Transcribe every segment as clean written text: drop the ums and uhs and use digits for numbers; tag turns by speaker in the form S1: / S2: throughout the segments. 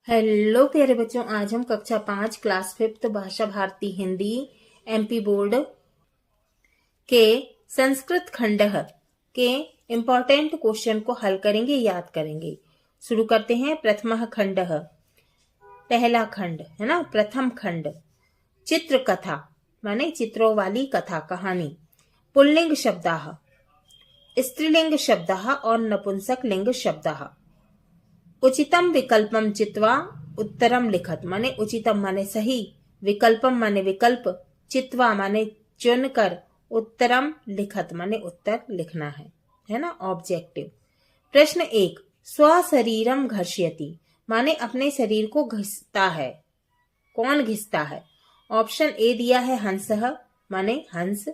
S1: Hello प्यारे बच्चों, आज हम कक्षा 5 क्लास 5 भाषा भारती हिंदी एमपी बोर्ड के संस्कृत खंड के इम्पोर्टेंट क्वेश्चन को हल करेंगे, याद करेंगे। शुरू करते हैं। प्रथम खंड, पहला खंड है ना। प्रथम खंड चित्र कथा माने चित्रों वाली कथा, कहानी। पुल्लिंग शब्दाः, स्त्रीलिंग शब्दाः और नपुंसक लिंग शब्दाः। उचितम विकल्पम चित्वा उत्तरम लिखत माने उचितम माने सही, विकल्पम माने विकल्प, चित्वा माने चुनकर, उत्तरम लिखत माने उत्तर लिखना है ना, ऑब्जेक्टिव। प्रश्न 1, स्व शरीरम घर्षयति माने अपने शरीर को घिसता है। कौन घिसता है? ऑप्शन ए दिया है हंसः माने हंस,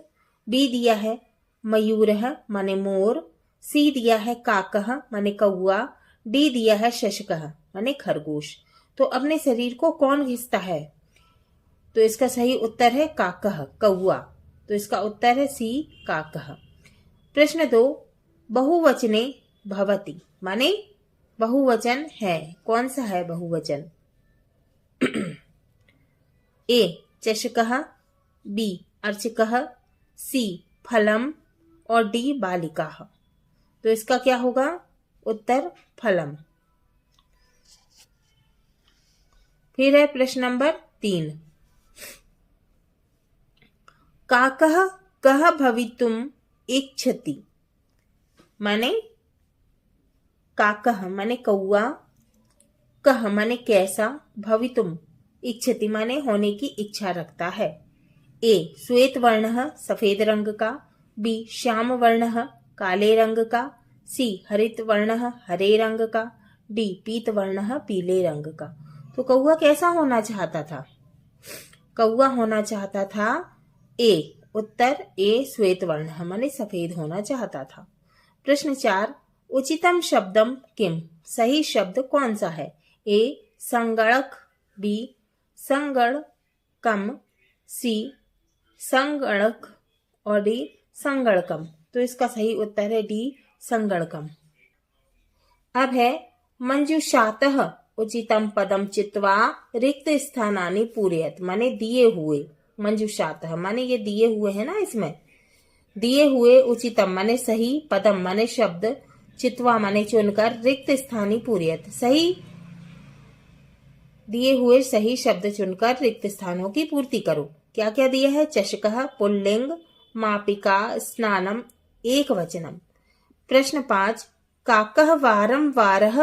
S1: बी दिया है मयूरः माने मोर, सी दिया है काकः माने कौआ, डी दिया है शशकः माने खरगोश। तो अपने शरीर को कौन घिसता है? तो इसका सही उत्तर है काकः, कौआ। तो इसका उत्तर है सी, काकः। प्रश्न 2, बहुवचने भवति माने बहुवचन है। कौन सा है बहुवचन? ए चषकः, बी अर्चकः, सी फलम और डी बालिकाः। तो इसका क्या होगा उत्तर? फलम। फिर है प्रश्न नंबर 3, काकः कः भवितुम इच्छति माने काकः माने कौआ, कः माने कैसा, भवितुम इच्छति माने होने की इच्छा रखता है। ए श्वेत वर्णः सफेद रंग का, बी श्याम वर्णः काले रंग का, सी हरित वर्णः हरे रंग का, डी पीत वर्णः पीले रंग का। तो कौआ कैसा होना चाहता था? कौआ होना चाहता था ए, उत्तर ए श्वेत वर्ण माने सफेद होना चाहता था। प्रश्न 4, उचितम शब्दम किम सही शब्द कौन सा है? ए संगणक, बी संगणकम, सी संगणक और डी संगणकम। तो इसका सही उत्तर है डी संगणकम। अब है मंजुषातः उचितम पदम चित्वा रिक्त स्थानानि पूरयत माने दिए हुए, मंजुषातः माने ये दिए हुए है ना, इसमें दिए हुए, उचितम माने सही, पदम माने शब्द, चित्वा माने चुनकर, रिक्त स्थानी पूरयत सही, दिए हुए सही शब्द चुनकर रिक्त स्थानों की पूर्ति करो। क्या क्या दिया है? चषकः पुल्लिंग, मापिका स्नानम एक वचनम। प्रश्न 5, काकः वारं वारः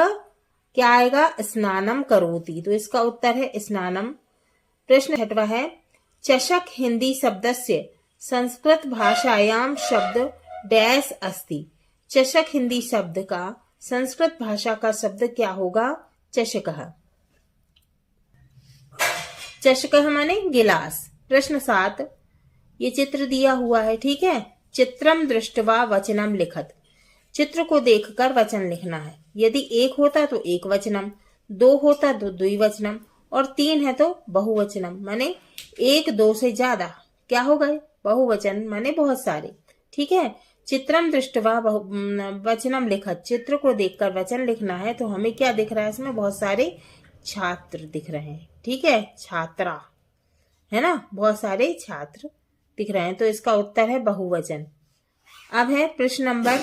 S1: क्या आएगा? स्नानम करोति। तो इसका उत्तर है स्नानम। प्रश्न 6 है, चषक हिंदी शब्दस्य संस्कृत भाषायाम शब्द डैश अस्ति। चषक हिंदी शब्द का संस्कृत भाषा का शब्द क्या होगा? चषकः। चषकः माने गिलास। प्रश्न 7, ये चित्र दिया हुआ है, ठीक है। चित्रम दृष्ट्वा वचनम लिखत चित्र को देखकर वचन लिखना है। यदि एक होता तो एक वचनम, 2 होता तो द्विवचनम और 3 है तो बहुवचनम माने 1 2 से ज्यादा क्या हो गए? बहुवचन माने बहुत सारे, ठीक है। चित्रम दृष्ट्वा वचनम लिखत चित्र को देखकर वचन लिखना है। तो हमें क्या दिख रहा है इसमें? बहुत सारे छात्र दिख रहे हैं, ठीक है, छात्रा है ना, बहुत सारे छात्र दिख रहे हैं। तो इसका उत्तर है बहुवचन। अब है प्रश्न नंबर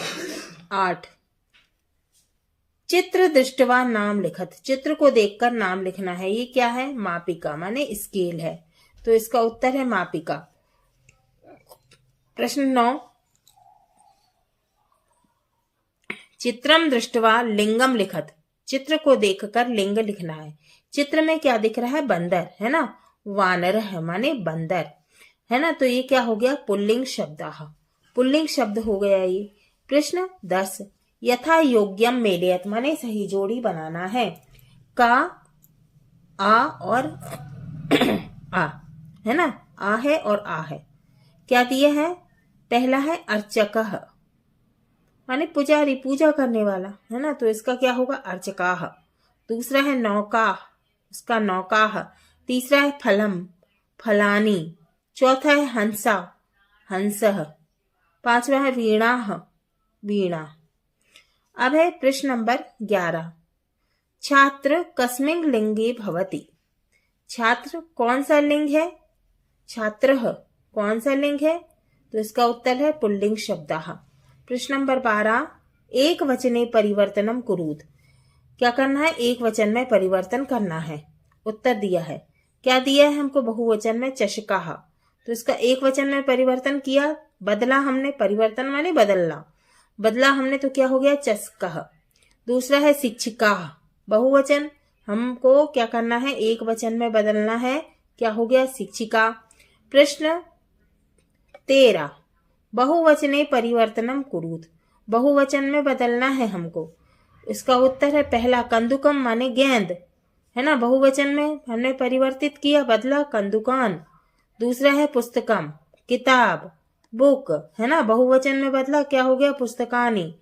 S1: 8, चित्र दृष्टवा नाम लिखत चित्र को देखकर नाम लिखना है। ये क्या है? मापिका माने स्केल है। तो इसका उत्तर है मापिका। प्रश्न 9, चित्रम दृष्टवा लिंगम लिखत चित्र को देखकर लिंग लिखना है। चित्र में क्या दिख रहा है? बंदर है ना, वानर है माने बंदर है ना। तो ये क्या हो गया? पुल्लिंग शब्दाः, पुल्लिंग शब्द हो गया ये। प्रश्न 10, यथा योग्यम मेलयत माने सही जोड़ी बनाना है। का, आ और आ है ना, आ है और आ है। क्या दिया है? पहला है अर्चकः माने पुजारी, पूजा करने वाला है ना। तो इसका क्या होगा? अर्चकाः। दूसरा है नौका, उसका नौकाः। तीसरा है फलम, फलानी। चौथा है हंसा, हंसः। 5वां है वीणा, वीणा। अब है प्रश्न नंबर 11, छात्र कस्मिन् लिंगे भवति। छात्र कौन सा लिंग है? छात्रः कौन सा लिंग है? तो इसका उत्तर है पुल्लिंग शब्दः। प्रश्न नंबर 12, एक वचने परिवर्तनम कुरुत। क्या करना है? एक वचन में परिवर्तन करना है। उत्तर दिया है, क्या दिया है हमको? बहुवचन में चषकाः। तो इसका एक वचन में परिवर्तन किया, बदला हमने, परिवर्तन माने बदलना, बदला हमने, तो क्या हो गया? चषकः। दूसरा है शिक्षिकाः, बहुवचन, हमको क्या करना है? एक वचन में बदलना है, क्या हो गया? शिक्षिका। प्रश्न 13, बहुवचने परिवर्तनम कुरुत। बहुवचन में बदलना है हमको। इसका उत्तर है पहला कंदुकम माने गेंद, है ना, बहुवचन में हमने परिवर्तित किया, बदला, कंदुकान। दूसरा है पुस्तकम, किताब, बुक, है ना, बहुवचन में बदला, क्या हो गया? पुस्तकानि।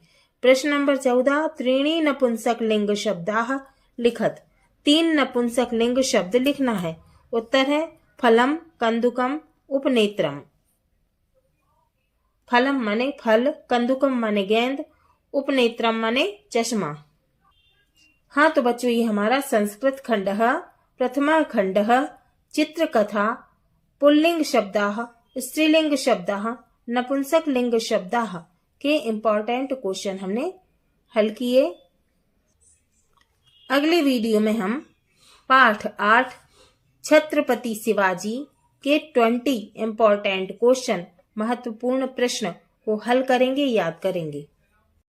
S1: प्रश्न नंबर 14, त्रीणि नपुंसक लिंग शब्दाः लिखत। 3 नपुंसक लिंग शब्द लिखना है। उत्तर है फलम, कंदुकम, उपनेत्रम। फलम माने फल, कंदुकम माने गेंद, उपनेत्रम माने चश्मा। हाँ तो बच्चों, ये हमारा संस्कृत खंडः प्रथमा खंडः चित्रकथा, पुल्लिंग शब्दाः, स्त्रीलिंग शब्दाः, नपुंसक लिंग शब्दाः के इम्पोर्टेंट क्वेश्चन हमने हल किए। अगले वीडियो में हम पाठ 8 छत्रपति शिवाजी के 20 इम्पोर्टेंट क्वेश्चन, महत्वपूर्ण प्रश्न को हल करेंगे, याद करेंगे।